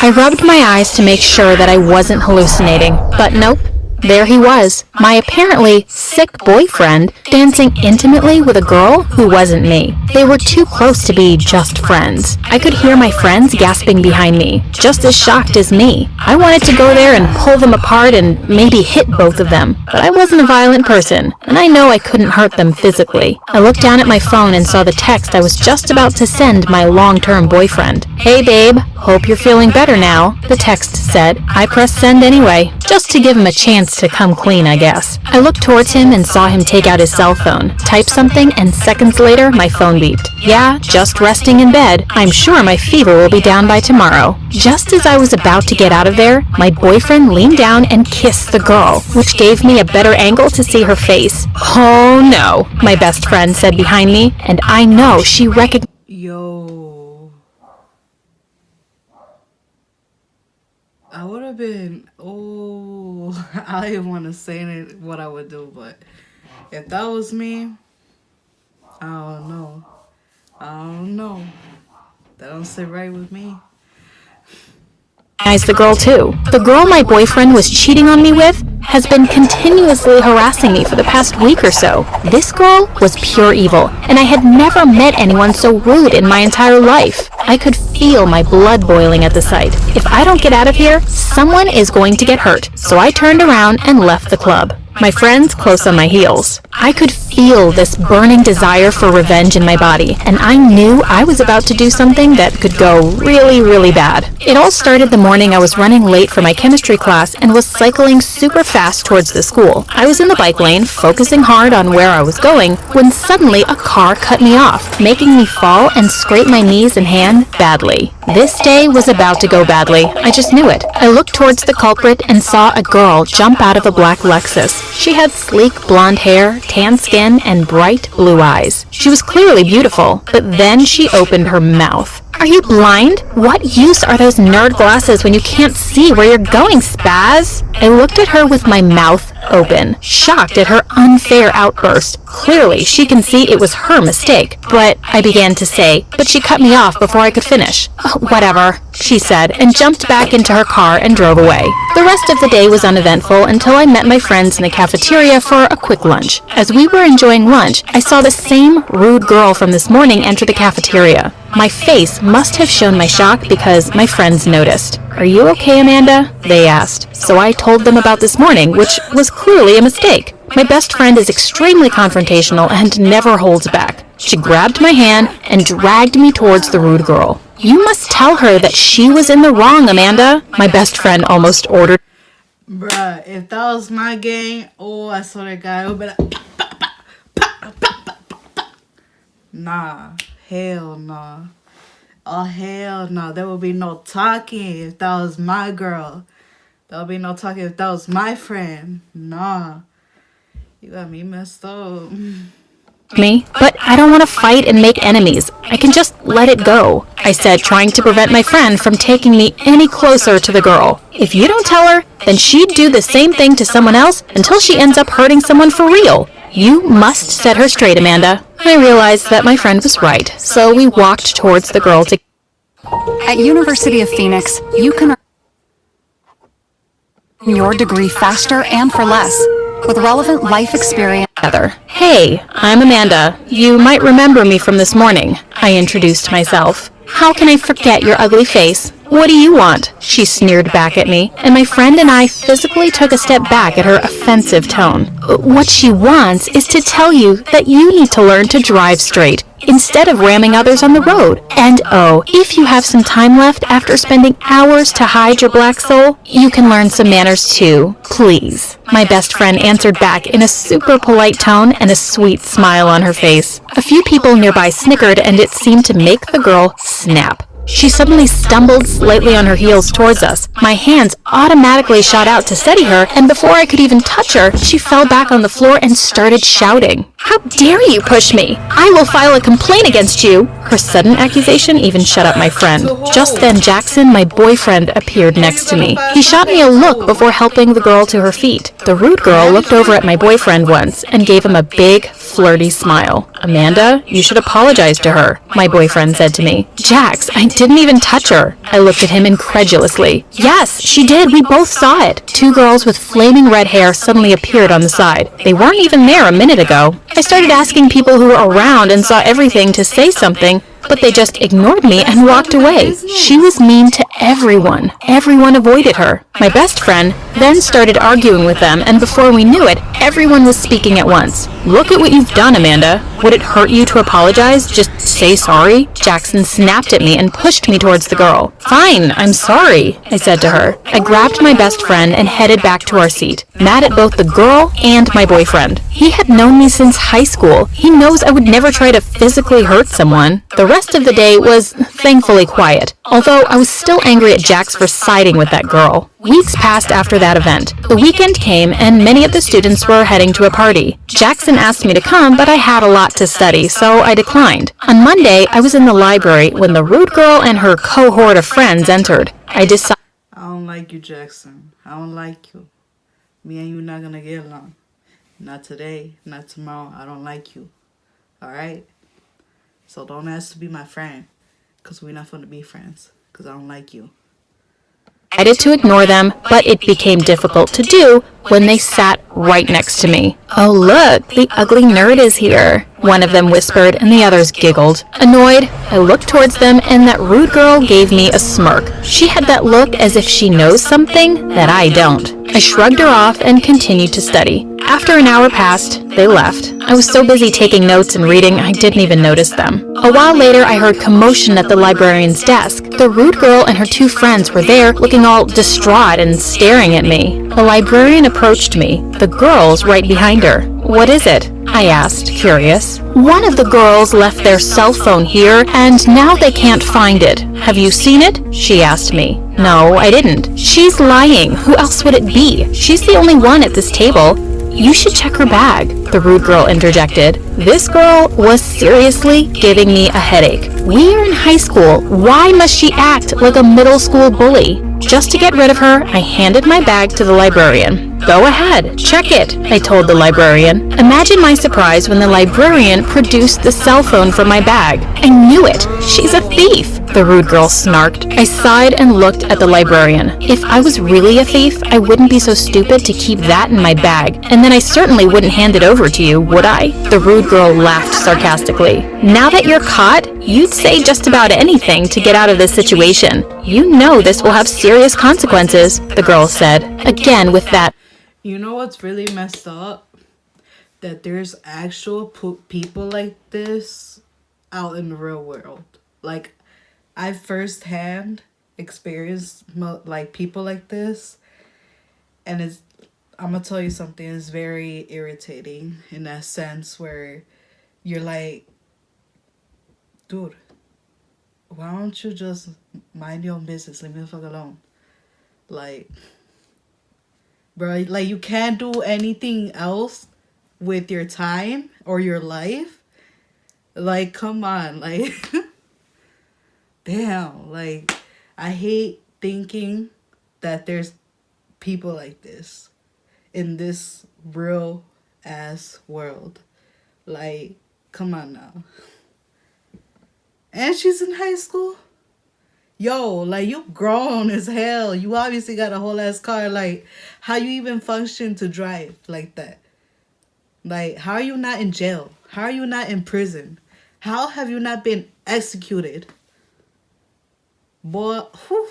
I rubbed my eyes to make sure that I wasn't hallucinating, but nope. There he was, my apparently sick boyfriend, dancing intimately with a girl who wasn't me. They were too close to be just friends. I could hear my friends gasping behind me, just as shocked as me. I wanted to go there and pull them apart and maybe hit both of them, but I wasn't a violent person, and I know I couldn't hurt them physically. I looked down at my phone and saw the text I was just about to send my long-term boyfriend. "Hey babe, hope you're feeling better now," the text said. I pressed send anyway, just to give him a chance to come clean, I guess. I looked towards him and saw him take out his cell phone, type something, and seconds later my phone beeped. "Yeah, just resting in bed. I'm sure my fever will be down by tomorrow." Just as I was about to get out of there, my boyfriend leaned down and kissed the girl, which gave me a better angle to see her face. "Oh no," my best friend said behind me, and I know she recognized. Yo. I would have been, I don't even want to say what I would do, but if that was me, I don't know. That don't sit right with me. The girl too. The girl my boyfriend was cheating on me with has been continuously harassing me for the past week or so. This girl was pure evil, and I had never met anyone so rude in my entire life. I could feel my blood boiling at the sight. If I don't get out of here, someone is going to get hurt, so I turned around and left the club. My friends close on my heels. I could feel this burning desire for revenge in my body, and I knew I was about to do something that could go really, really bad. It all started the morning I was running late for my chemistry class and was cycling super fast towards the school. I was in the bike lane, focusing hard on where I was going, when suddenly a car cut me off, making me fall and scrape my knees and hand badly. This day was about to go badly. I just knew it. I looked towards the culprit and saw a girl jump out of a black Lexus. She had sleek blonde hair, tan skin, and bright blue eyes. She was clearly beautiful, but then she opened her mouth. "Are you blind? What use are those nerd glasses when you can't see where you're going, spaz?" I looked at her with my mouth open, shocked at her unfair outburst. Clearly, she can see it was her mistake. But I began to say, but she cut me off before I could finish. "Oh, whatever," she said, and jumped back into her car and drove away. The rest of the day was uneventful until I met my friends in the cafeteria for a quick lunch. As we were enjoying lunch, I saw the same rude girl from this morning enter the cafeteria. My face must have shown my shock because my friends noticed. "Are you okay, Amanda?" they asked. So I told them about this morning, which was clearly a mistake. My best friend is extremely confrontational and never holds back. She grabbed my hand and dragged me towards the rude girl. "You must tell her that she was in the wrong, Amanda," my best friend almost ordered. Bruh, if that was my gang, I swear to God, it would be like, nah, hell nah. Oh, hell no. There would be no talking if that was my girl. There would be no talking if that was my friend. Nah. You got me messed up. But I don't want to fight and make enemies. I can just let it go, I said, trying to prevent my friend from taking me any closer to the girl. "If you don't tell her, then she'd do the same thing to someone else until she ends up hurting someone for real. You must set her straight, Amanda." I realized that my friend was right, so we walked towards the girl to... At University of Phoenix, you can earn your degree faster and for less, with relevant life experience. "Hey, I'm Amanda. You might remember me from this morning," I introduced myself. "How can I forget your ugly face? What do you want?" She sneered back at me, and my friend and I physically took a step back at her offensive tone. "What she wants is to tell you that you need to learn to drive straight, instead of ramming others on the road. And if you have some time left after spending hours to hide your black soul, you can learn some manners too, please," my best friend answered back in a super polite tone and a sweet smile on her face. A few people nearby snickered, and it seemed to make the girl snap. She suddenly stumbled slightly on her heels towards us. My hands automatically shot out to steady her, and before I could even touch her, she fell back on the floor and started shouting. "How dare you push me? I will file a complaint against you!" Her sudden accusation even shut up my friend. Just then Jackson, my boyfriend, appeared next to me. He shot me a look before helping the girl to her feet. The rude girl looked over at my boyfriend once and gave him a big, flirty smile. "Amanda, you should apologize to her," my boyfriend said to me. "Jax, I didn't even touch her." I looked at him incredulously. "Yes, she did. We both saw it." Two girls with flaming red hair suddenly appeared on the side. They weren't even there a minute ago. I started asking people who were around and saw everything to say something, but they just ignored me and walked away. She was mean to everyone. Everyone avoided her. My best friend then started arguing with them, and before we knew it, everyone was speaking at once. "Look at what you've done, Amanda. Would it hurt you to apologize? Just say sorry?" Jackson snapped at me and pushed me towards the girl. "Fine, I'm sorry," I said to her. I grabbed my best friend and headed back to our seat, mad at both the girl and my boyfriend. He had known me since high school. He knows I would never try to physically hurt someone. The rest of the day was thankfully quiet, although I was still angry at Jax for siding with that girl. Weeks passed after that event. The weekend came and many of the students were heading to a party. Jackson asked me to come, but I had a lot to study, so I declined. On Monday, I was in the library when the rude girl and her cohort of friends entered. I decided I don't like you, Jackson. I don't like you. Me and you not gonna get along. Not today, not tomorrow. I don't like you. Alright? So don't ask to be my friend. Because we're not gonna be friends. Because I don't like you. to ignore them, but it became difficult to do when they sat right next to me. "Oh, look, the ugly nerd is here," one of them whispered, and the others giggled. Annoyed, I looked towards them, and that rude girl gave me a smirk. She had that look as if she knows something that I don't. I shrugged her off and continued to study. After an hour passed, they left. I was so busy taking notes and reading, I didn't even notice them. A while later, I heard commotion at the librarian's desk. The rude girl and her two friends were there, looking all distraught and staring at me. The librarian approached me, the girls right behind her. "What is it?" I asked, curious. "One of the girls left their cell phone here, and now they can't find it. Have you seen it?" she asked me. "No, I didn't." "She's lying. Who else would it be? She's the only one at this table. You should check her bag," the rude girl interjected. This girl was seriously giving me a headache. We are in high school. Why must she act like a middle school bully? Just to get rid of her, I handed my bag to the librarian. "Go ahead, check it," I told the librarian. Imagine my surprise when the librarian produced the cell phone from my bag. "I knew it. She's a thief," the rude girl snarked. I sighed and looked at the librarian. If I was really a thief, I wouldn't be so stupid to keep that in my bag, and then I certainly wouldn't hand it over to you, would I? The rude girl laughed sarcastically. "Now that you're caught, you'd say just about anything to get out of this situation. You know this will have serious consequences," the girl said, again with that. You know what's really messed up? That there's actual people like this out in the real world. Like, I firsthand experienced like people like this, and I'm gonna tell you something. It's very irritating in that sense where you're like, dude, why don't you just mind your own business? Leave me the fuck alone. Like, bro, like you can't do anything else with your time or your life. Like, come on, like, damn, like, I hate thinking that there's people like this in this real ass world. Like, come on now. And she's in high school. Yo, like, you grown as hell. You obviously got a whole ass car. Like, how you even function to drive like that? Like, how are you not in jail? How are you not in prison? How have you not been executed? Boy, whew.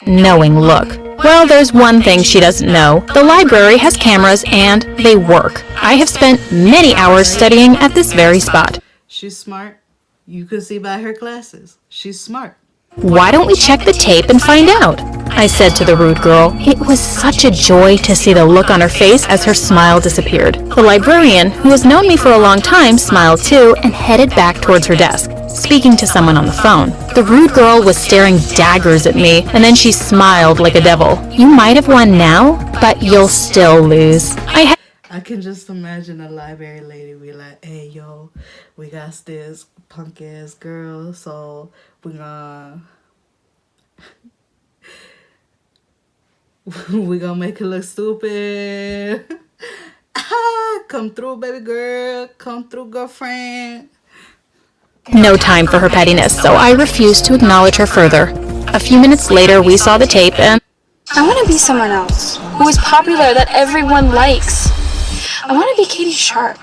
Knowing look. Well, there's one thing she doesn't know. The library has cameras and they work. I have spent many hours studying at this very spot. She's smart. You can see by her glasses. She's smart. "Why don't we check the tape and find out?" I said to the rude girl. It was such a joy to see the look on her face as her smile disappeared. The librarian, who has known me for a long time, smiled too and headed back towards her desk, speaking to someone on the phone. The rude girl was staring daggers at me, and then she smiled like a devil. "You might have won now, but you'll still lose." I can just imagine a library lady be like, "Hey, yo, we got this punk ass girl, so we gonna make her look stupid." Come through, baby girl. Come through, girlfriend. No time for her pettiness, so I refused to acknowledge her further. A few minutes later, we saw the tape and I want to be someone else who is popular that everyone likes. I want to be Katie Sharp.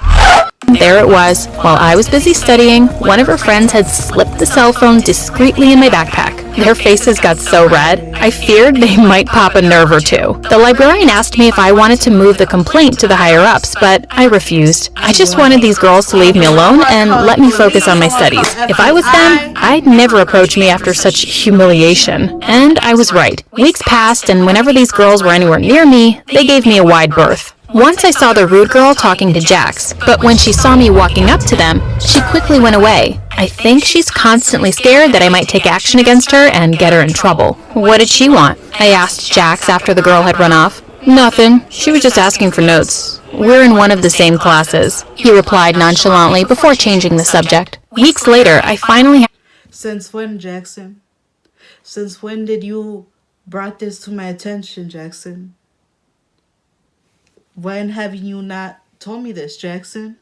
there it was. While I was busy studying, one of her friends had slipped the cell phone discreetly in my backpack. Their faces got so red, I feared they might pop a nerve or two. The librarian asked me if I wanted to move the complaint to the higher-ups, but I refused. I just wanted these girls to leave me alone and let me focus on my studies. If I was them, I'd never approach me after such humiliation. And I was right. Weeks passed, and whenever these girls were anywhere near me, they gave me a wide berth. Once I saw the rude girl talking to Jax, but when she saw me walking up to them, she quickly went away. I think she's constantly scared that I might take action against her and get her in trouble. What did she want? I asked Jax after the girl had run off. Nothing. She was just asking for notes. We're in one of the same classes, he replied nonchalantly before changing the subject. Weeks later, I finally Since when, Jackson? Since when did you brought this to my attention, Jackson? When have you not told me this, Jackson?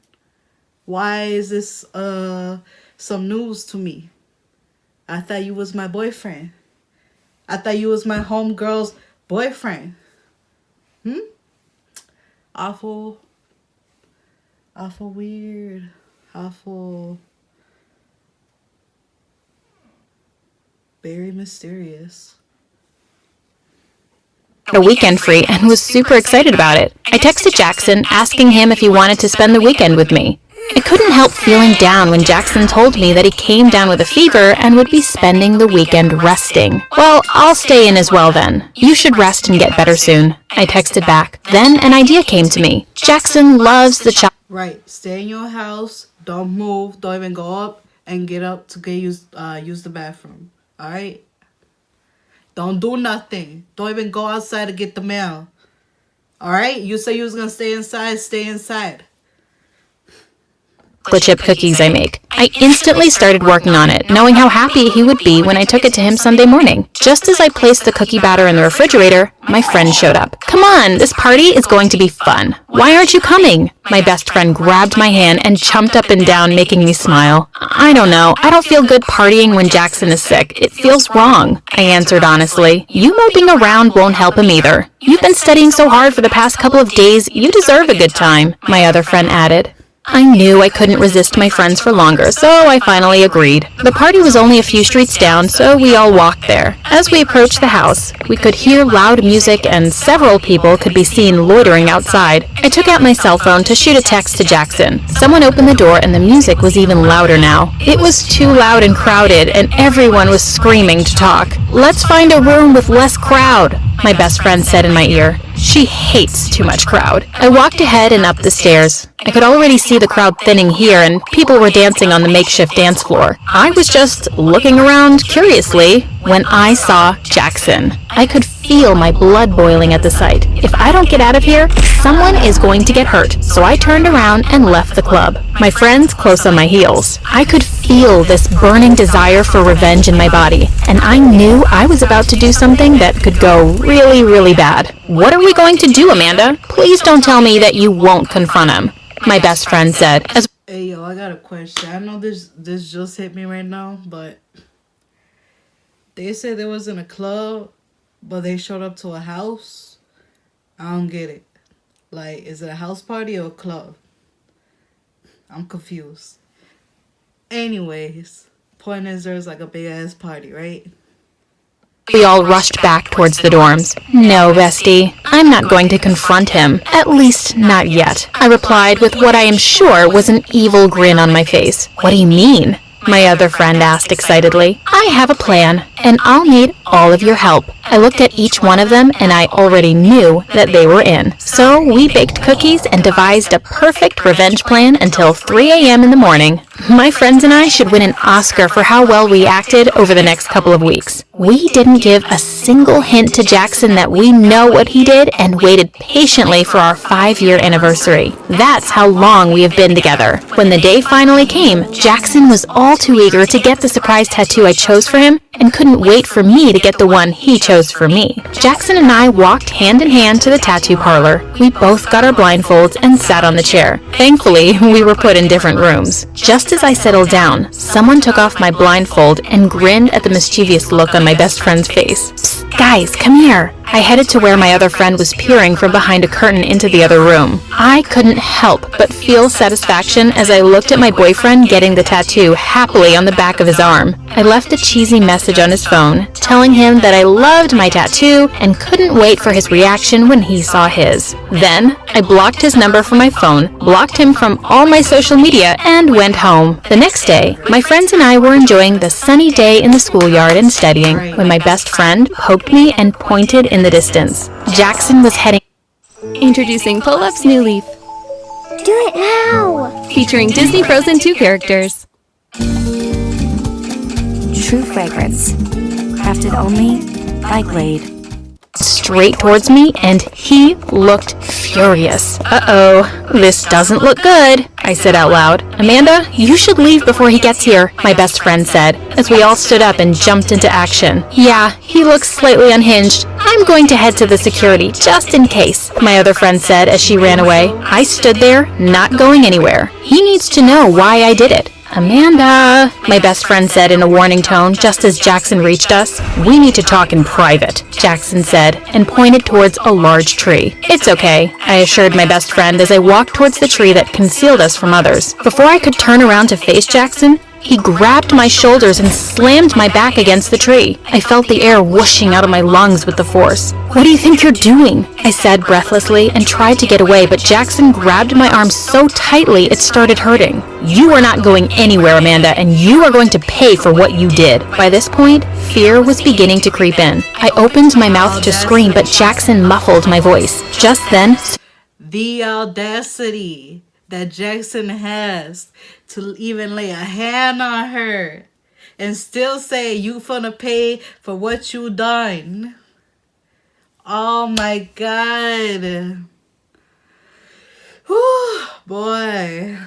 Why is this some news to me? I thought you was my boyfriend. I thought you was my homegirl's boyfriend. Awful weird. Awful very mysterious. a weekend free and was super excited about it. I texted Jackson asking him if he wanted to spend the weekend with me. I couldn't help feeling down when Jackson told me that he came down with a fever and would be spending the weekend resting. Well, I'll stay in as well then. You should rest and get better soon. I texted back. Then an idea came to me. Jackson loves the Right. Stay in your house. Don't move. Don't even go up and get up to use the bathroom. All right? Don't do nothing. Don't even go outside to get the mail. All right? You say you was going to stay inside. Stay inside. chocolate chip cookies I make. I instantly started working on it, knowing how happy he would be when I took it to him Sunday morning. Just as I placed the cookie batter in the refrigerator, my friend showed up. Come on, this party is going to be fun. Why aren't you coming? My best friend grabbed my hand and jumped up and down, making me smile. I don't know. I don't feel good partying when Jackson is sick. It feels wrong, I answered honestly. You moping around won't help him either. You've been studying so hard for the past couple of days. You deserve a good time, my other friend added. I knew I couldn't resist my friends for longer, so I finally agreed. The party was only a few streets down, so we all walked there. As we approached the house, we could hear loud music and several people could be seen loitering outside. I took out my cell phone to shoot a text to Jackson. Someone opened the door and the music was even louder now. It was too loud and crowded, and everyone was screaming to talk. Let's find a room with less crowd, my best friend said in my ear. She hates too much crowd. I walked ahead and up the stairs. I could already see the crowd thinning here, and people were dancing on the makeshift dance floor. I was just looking around curiously when I saw Jackson. I could feel my blood boiling at the sight. If I don't get out of here, someone is going to get hurt. So I turned around and left the club, my friends close on my heels. I could feel this burning desire for revenge in my body, and I knew I was about to do something that could go really, really bad. What are we going to do, Amanda? Please don't tell me that you won't confront him, my best friend said. Hey, yo, I got a question. I know this just hit me right now, but they said they was in a club, but they showed up to a house. I don't get it. Like, is it a house party or a club? I'm confused. Anyways, point is there's like a big ass party, right? We all rushed back towards the dorms. No, bestie, I'm not going to confront him. At least not yet, I replied with what I am sure was an evil grin on my face. What do you mean? My other friend asked excitedly. I have a plan, and I'll need all of your help. I looked at each one of them, and I already knew that they were in. So we baked cookies and devised a perfect revenge plan until 3 a.m. in the morning. My friends and I should win an Oscar for how well we acted over the next couple of weeks. We didn't give a single hint to Jackson that we know what he did and waited patiently for our 5-year anniversary. That's how long we have been together. When the day finally came, Jackson was all too eager to get the surprise tattoo I chose for him and couldn't wait for me to get the one he chose for me. Jackson and I walked hand in hand to the tattoo parlor. We both got our blindfolds and sat on the chair. Thankfully, we were put in different rooms. Just as I settled down, someone took off my blindfold and grinned at the mischievous look on my best friend's face. Psst, guys, come here. I headed to where my other friend was peering from behind a curtain into the other room. I couldn't help but feel satisfaction as I looked at my boyfriend getting the tattoo happily on the back of his arm. I left a cheesy message on his phone, telling him that I loved my tattoo and couldn't wait for his reaction when he saw his. Then, I blocked his number from my phone, blocked him from all my social media, and went home. The next day, my friends and I were enjoying the sunny day in the schoolyard and studying when my best friend poked me and pointed in the distance. Jackson was heading. Introducing Pull-Up's new leaf, Do it now! featuring Disney Frozen 2 characters. True fragrance. Crafted only by Glade. Straight towards me, and he looked furious. Uh-oh, this doesn't look good, I said out loud. Amanda, you should leave before he gets here, my best friend said, as we all stood up and jumped into action. Yeah, he looks slightly unhinged. I'm going to head to the security, just in case, my other friend said as she ran away. I stood there, not going anywhere. He needs to know why I did it. Amanda, my best friend said in a warning tone just as Jackson reached us. We need to talk in private, Jackson said, and pointed towards a large tree. It's okay, I assured my best friend as I walked towards the tree that concealed us from others. Before I could turn around to face Jackson, he grabbed my shoulders and slammed my back against the tree. I felt the air whooshing out of my lungs with the force. What do you think you're doing? I said breathlessly and tried to get away, but Jackson grabbed my arm so tightly it started hurting. You are not going anywhere, Amanda, and you are going to pay for what you did. By this point, fear was beginning to creep in. I opened my mouth to scream, but Jackson muffled my voice. Just then, The audacity that Jackson has to even lay a hand on her and still say you finna pay for what you done. Oh my God. Whew, boy.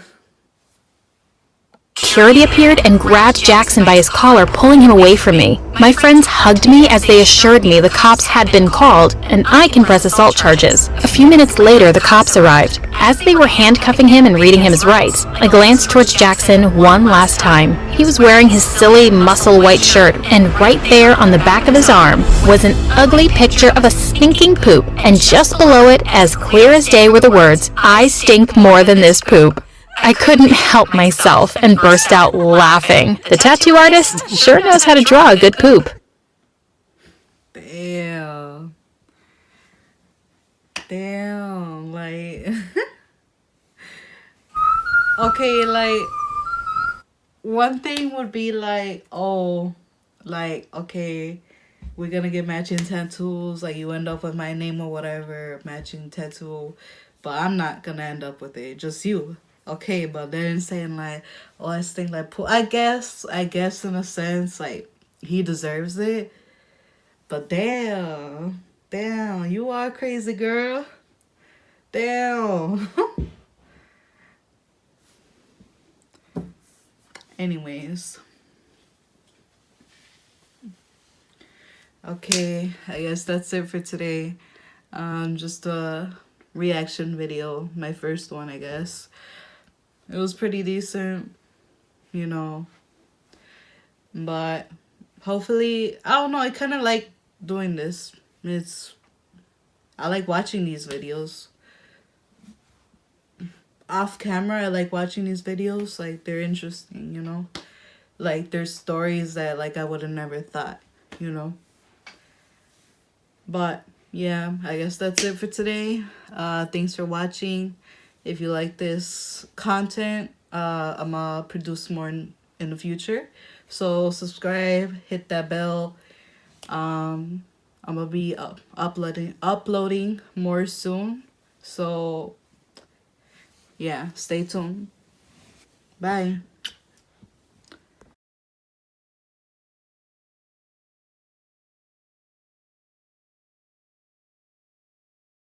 security appeared and grabbed Jackson by his collar, pulling him away from me. My friends hugged me as they assured me the cops had been called, and I can press assault charges. A few minutes later, the cops arrived. As they were handcuffing him and reading him his rights, I glanced towards Jackson one last time. He was wearing his silly muscle white shirt, and right there on the back of his arm was an ugly picture of a stinking poop, and just below it, as clear as day, were the words, "I stink more than this poop." I couldn't help myself and burst out laughing. The tattoo artist sure knows how to draw a good poop. Damn. Damn, like... Okay, like... One thing would be like, oh, like, okay, we're gonna get matching tattoos, like you end up with my name or whatever, matching tattoo, but I'm not gonna end up with it, just you. Okay, but then saying like, oh, I think like, I guess in a sense, like, he deserves it. But damn, you are crazy, girl. Damn. Anyways. Okay, I guess that's it for today. Just a reaction video, my first one, I guess. It was pretty decent, you know, but hopefully, I don't know, I kind of like doing this. I like watching these videos. Off camera, I like watching these videos, like, they're interesting, you know? Like, there's stories that, like, I would have never thought, you know? But, yeah, I guess that's it for today. Thanks for watching. If you like this content, I'm gonna produce more in the future. So subscribe, hit that bell. I'm gonna be uploading more soon. So yeah, stay tuned. Bye.